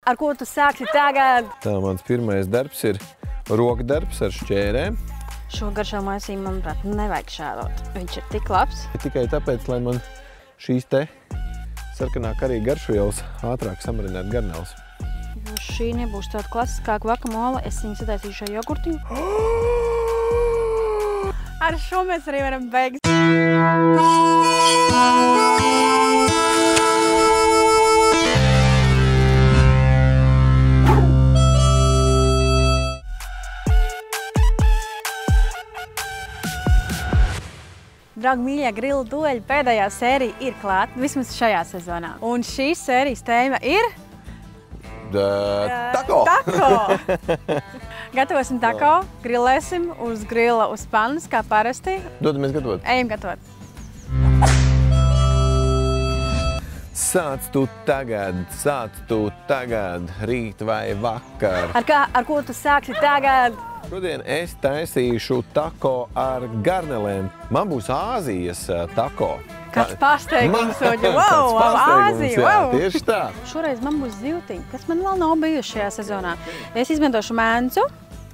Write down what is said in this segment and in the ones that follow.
ar ko tu sāksi tagad? Tā, mans pirmais darbs ir rokdarbs ar šķērēm. Šo garšo maisījumu, manuprāt, nevajag šādot. Viņš ir tik labs. Tikai tāpēc, lai man šīs te sarkanā karī garšvielas ātrāk samarinētu garnēlus. Jo šī nebūs tāda klasiskāka guacamole, es viņu sataisīšu ar jogurtiņu. Ar šo mēs arī varam beigt. Draugi mīļie, Grila dueļi pēdējā sērija ir klāta, vismaz šajā sezonā. Un šīs sērijas tēma ir... Tako! Tako! Gatavosim tako, grilēsim uz grila uz pannas, kā parasti. Dodamies gatavot. Ejam gatavot. Sāc tu tagad, rīt vai vakar. Ar ko tu sāksi tagad? Šodien es taisīšu tako ar garnelēm. Man būs Āzijas tako. Kāds pārsteigums, Oģi, Kāds pārsteigums, Āzija, jā, tieši tā. Šoreiz man būs zivtiņi, kas man vēl nav bijuši šajā sezonā. Es izmantošu mēncu.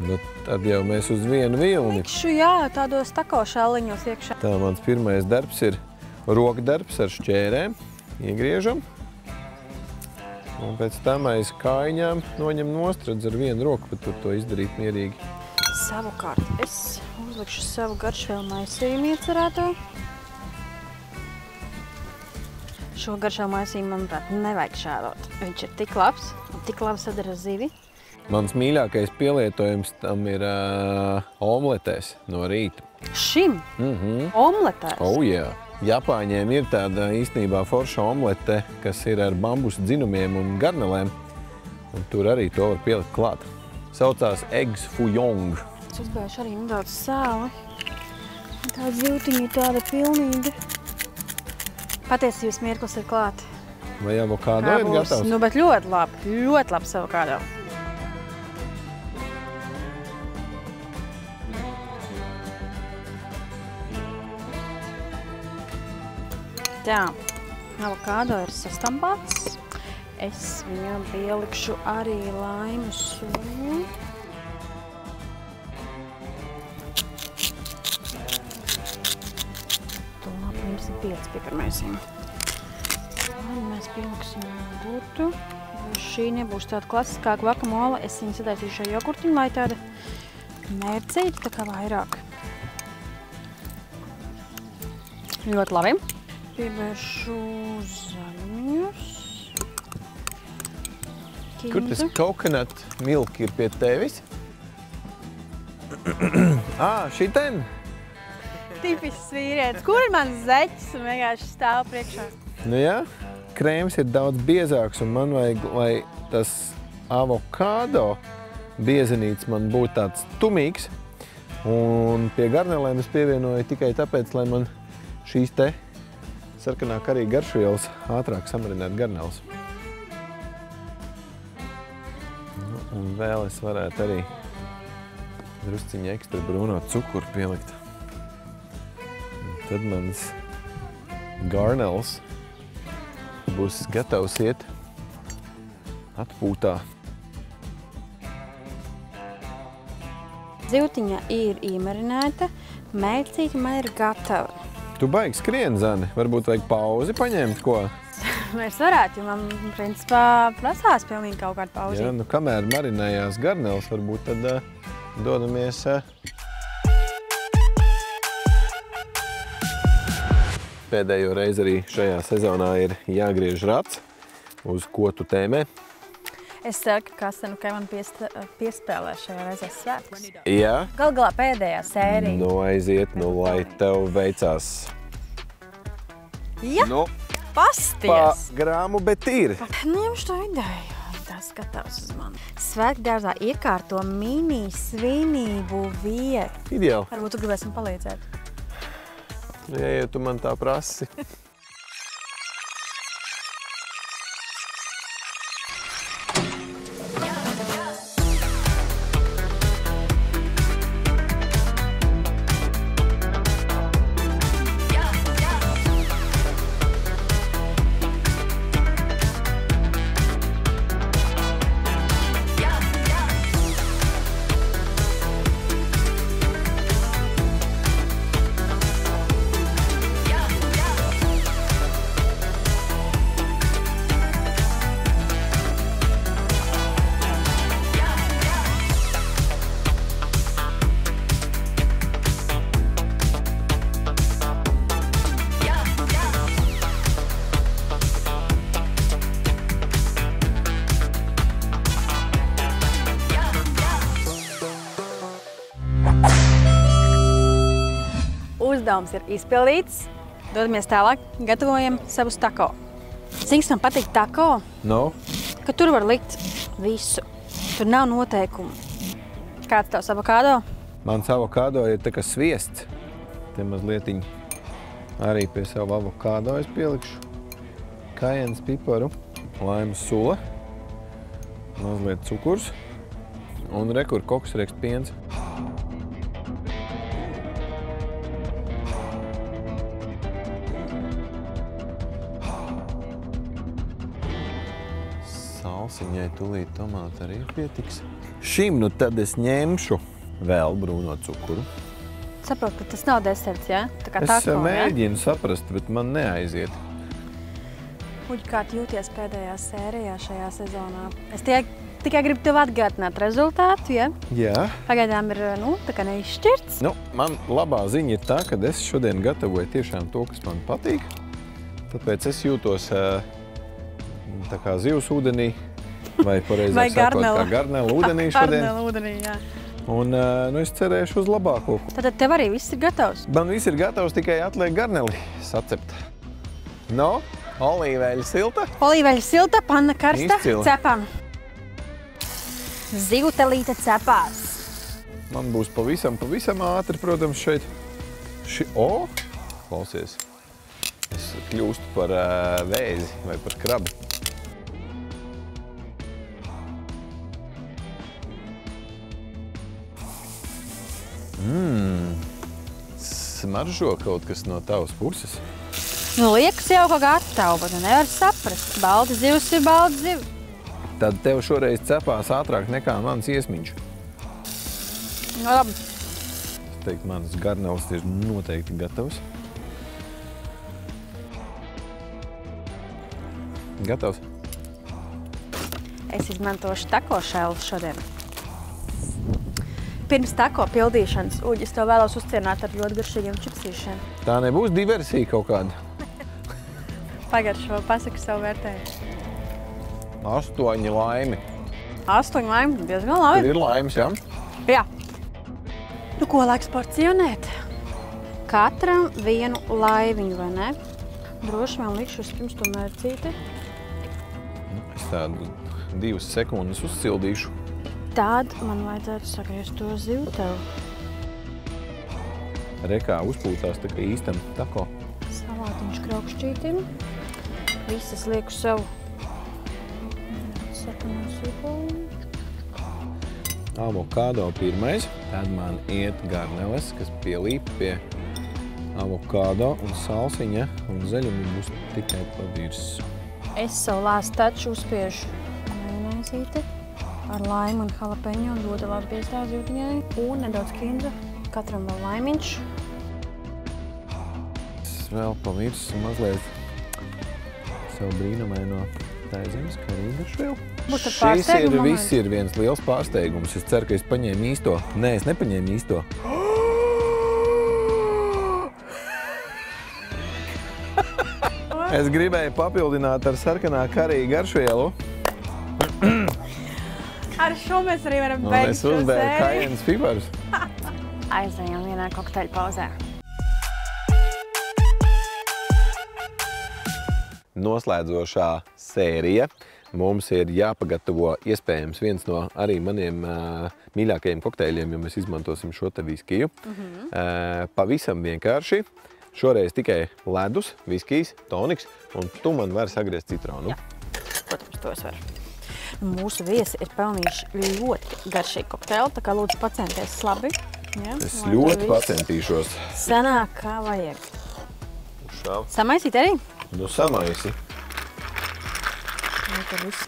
Nu, tad jau mēs uz vienu vilni. Jā, tādos tako šalliņos iekšā. Tā, mans pirmais darbs ir rokdarbs ar šķērēm. Iegriežam. Un pēc tam aiz kājiņām noņem nost, redz ar vienu roku, pat tur to izdarīt mierīgi. Savukārt es uzlikšu savu garšvielu maisījumu iecerēto. Šo garšo maisījumu, manuprāt, nevajag šādot. Viņš ir tik labs un tik labi sadara zivi. Mans mīļākais pielietojums tam ir omletēs no rīta. Šim? Omletēs? Oh, jā. Japāņiem ir tāda īstenībā forša omlete, kas ir ar bambusu dzinumiem un garnelēm. Un tur arī to var pielikt klāt. Saucās eggs fuyong. Es uzbējuši arī nedaudz sāli. Tā zivtiņa ir tāda pilnīga. Patiesības mirklis ir klāt. Vai avokādo ir gatavs? Nu, bet ļoti labi avokādo. Tā, avokādo ir sastampāts. Es viņam pielikšu arī laimu sulu. To apņemsim 5 piparmēsīm. Un mēs pieliksim burtu. Šī nebūs tāda klasiskāka guacamole. Es viņu sataisīšu ar jogurtiņu, lai tāda mērcīta, tā kā vairāk. Ļoti labi. Pievēršu zaļumiņus. Kur tas coconut milk ir pie tevis? Šiten? Tipisks vīrietis. Kur ir mans zeķis un vienkārši stāv priekšā? Nu jā, krēms ir daudz biezāks un man vajag, lai tas avokādo biezenīts man būtu tāds tumīgs. Un pie garnelēm es pievienoju tikai tāpēc, lai man šīs te sarkanā karī garšvielas ātrāk samarinētu garnēlus. Un vēl es varētu arī drusciņu ekstra brūno cukuru pielikt. Un tad mans garnels būs gatavs iet atpūtā. Zivtiņa ir iemarinēta, mērcīte man ir gatava. Tu baigi skrien, Zani. Varbūt vajag pauzi paņemt, ko? Mēs varētu, jo man, principā, prasās pilnīgi kaut kādu pauzi. Jā, nu kamēr marinējās garnēls, varbūt tad dodamies... Pēdējo reizi arī šajā sezonā ir jāgriež rats, uz ko tu tēmē. Es ceru, ka Kastanukai man piespēlē šajā reizē svētkus. Jā? Galā pēdējā sērija. Nu aiziet, nu lai tev veicās. Ja, nu, pasties! Pa grāmu, bet ir. Ņemšu to ideju. Tas skatās uz mani. Svētdārzā iekārto mini svinību vietu. Ideāli. Varbūt tu gribēsim palīdzēt. Ja tu man tā prasi. uzdevums ir izpildīts. Dodamies tālāk, gatavojam savus tako. Cik man patīk tako? No? Ka tur var likt visu. Tur nav noteikumu. Kāds tavs avokādo? Mans avokādo ir tā kā sviests. Te mazlietiņ arī pie savu avokādo es pielikšu kajens piparu, laimas sula, mazliet cukurs un rekur kokosrieksts piens. Salsiņai tūlīt tomāti arī pietiks. Šim nu tad es ņemšu vēl brūno cukuru. Saprotu, ka tas nav deserts, ja? Tā kā Es tako, mēģinu saprast, bet man neaiziet. Uģi, kā tu jūties pēdējā sērijā šajā sezonā? Es tikai gribu tev atgādināt rezultātu, ja? Jā. Pagaidām ir, tā kā neizšķirts. Man labā ziņa ir tā, ka es šodien gatavoju tiešām to, kas man patīk. Tāpēc es jūtos tā kā zivs ūdenī, vai pareizāk sakot, kā garnela ūdenī šodien. Garnela ūdenī, jā. Un es cerēšu uz labāko. Tātad tev arī viss ir gatavs? Man viss ir gatavs, tikai atliek garneli sacept. No, olīveļa silta. Olīveļa silta, panna karsta, Izcili. cepam. Zivtelīte cepās. Man būs pavisam ātri, protams, šeit. Klausies, es kļūstu par vēzi vai par krabu. Smaržo kaut kas no tavas puses. Liekas jau kā gatavu, bet nevar saprast. Balti zivs ir balti zivi. Tad tev šoreiz cepās ātrāk nekā mans iesmiņš. Labi. Es teiktu, manas garneles ir noteikti gatavs. Gatavs? Es izmantošu tako šēlus šodien. Pirms tako pildīšanas, Uģi, es tev vēlos uzcienāt ar ļoti garšīgiem čipsīšiem. Tā nebūs diversija kaut kāda? Pagaršo, pasaki savu vērtējumu. 8 laimi. 8 laimi, diezgan labi. Tur ir laimes, jā? Jā. Nu, ko laiks porcionēt? Katram vienu laiviņu, vai ne? Droši vien likšu vispirms to mērcīti. Es tādu 2 sekundes uzsildīšu. Tad man vajadzētu sagriezt to zivtevu. Rekā uzpūtās tā kā īstam tako. Salātiņš kraukšķītim. Visas lieku sev sarkano sīpolu. Avokādo pirmais. Tad man iet garneles, kas pielīp pie avokādo un salsiņa un zeļumi būs tikai pa virsmu. Es savu lāstu taču uzspiežu majonēzīti ar laimu un jalapeņo un dodu labi piestā zivtiņai. Un nedaudz kinza. Katram vēl laimiņš. Es vēl pa virsmu mazliet savu brīnumaino taizemes karīgašvielu. Būs ar pārsteigumu, man Viss ir viens liels pārsteigums. Es ceru, ka es paņēmu īsto. Nē, es nepaņēmu īsto. Es gribēju papildināt ar sarkanā karīga garšvielu. Ar šo mēs arī varam Un beigt es šo uzbēru sēriju. kajenas piparus. Aizējām vienā kokteļa pauzē. Noslēdzošā sērija. Mums ir jāpagatavo iespējams viens no arī maniem mīļākajiem kokteļiem, ja mēs izmantosim šo te viskiju. Pavisam vienkārši. Šoreiz tikai ledus, viskijs, toniks, un tu man vari sagriezt citronu. Jā, protams, to es varu. Mūsu viesi ir pelnījuši ļoti garšīgu kokteili, tā kā lūdzu pacenties labi. Ja, Es ļoti pacentīšos. Sanāk, kā vajag. Šāv. Samaisīt arī? Nu, samaisi. Tur viss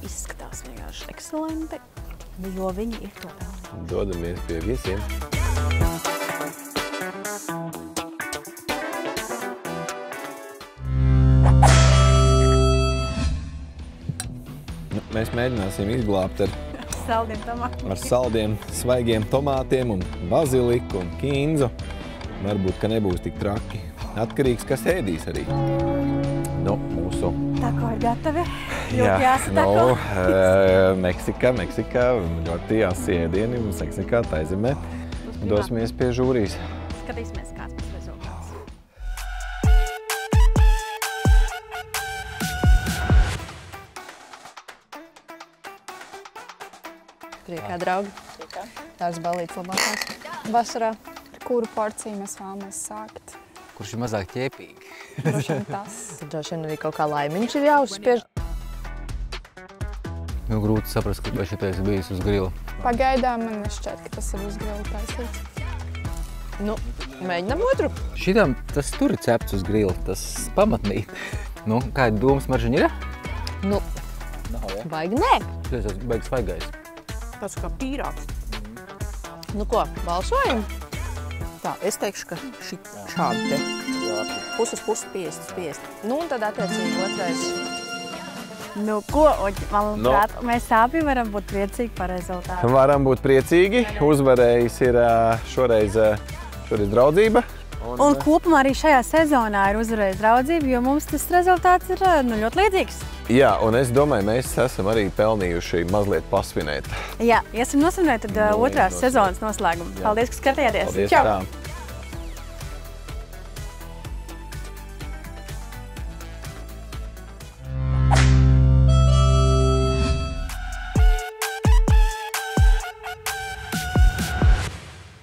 izskatās vienkārši ekscelenti, jo viņi ir to pelnījuši. Dodamies pie viesiem. Mēs mēģināsim izglābt Saldiem tomātiem. ar saldiem, svaigiem tomātiem un baziliku un kinzu. Varbūt, ka nebūs tik traki. Atkarīgs, kas ēdīs arī. Nu, mūsu... Tako ir gatavi. Ļoti jāsatako. Meksikā, ļoti jāsi ēdieni Meksikā, Taizemē. Dosimies pie žūrijas. Skatīsimies, kāds būs rezultāts. Priekā, draugi. Tās balītes labākās vasarā. Ar kuru porciju mēs vēlamies sākt? Kurš ir mazāk ķēpīgi? Droši vien tas. Droši vien arī kaut kā laimiņš ir jāuzspiež. Nu, grūti saprast, vai šitais bijis uz grila. Pagaidām man nešķiet, ka tas ir uz grila taisīts. Nu, mēģinam otru. Šitam tas tur ir cepts uz grila, tas pamatnīt. Nu, kāda dūma smaržaņa ir? Nu, Nav, ja? baigi nē. Šitais baigs svaigais. Tas kā pīrāgs. Nu ko, balsojam? Tā, es teikšu, ka šādi te. Puses 50. Nu, un tad attiecīgi otrais. Nu, ko, manuprāt, mēs abi varam būt priecīgi par rezultātu. Varam būt priecīgi. Uzvarējis ir šoreiz draudzība. Un kopumā arī šajā sezonā ir uzvarējis draudzība, jo mums tas rezultāts ir ļoti līdzīgs. Jā, un es domāju, mēs esam arī pelnījuši mazliet pasvinēt. Jā, iesim nosvinēt tad otrās sezonas noslēgumu. Paldies, ka skatījāties. Paldies, Čau! tā.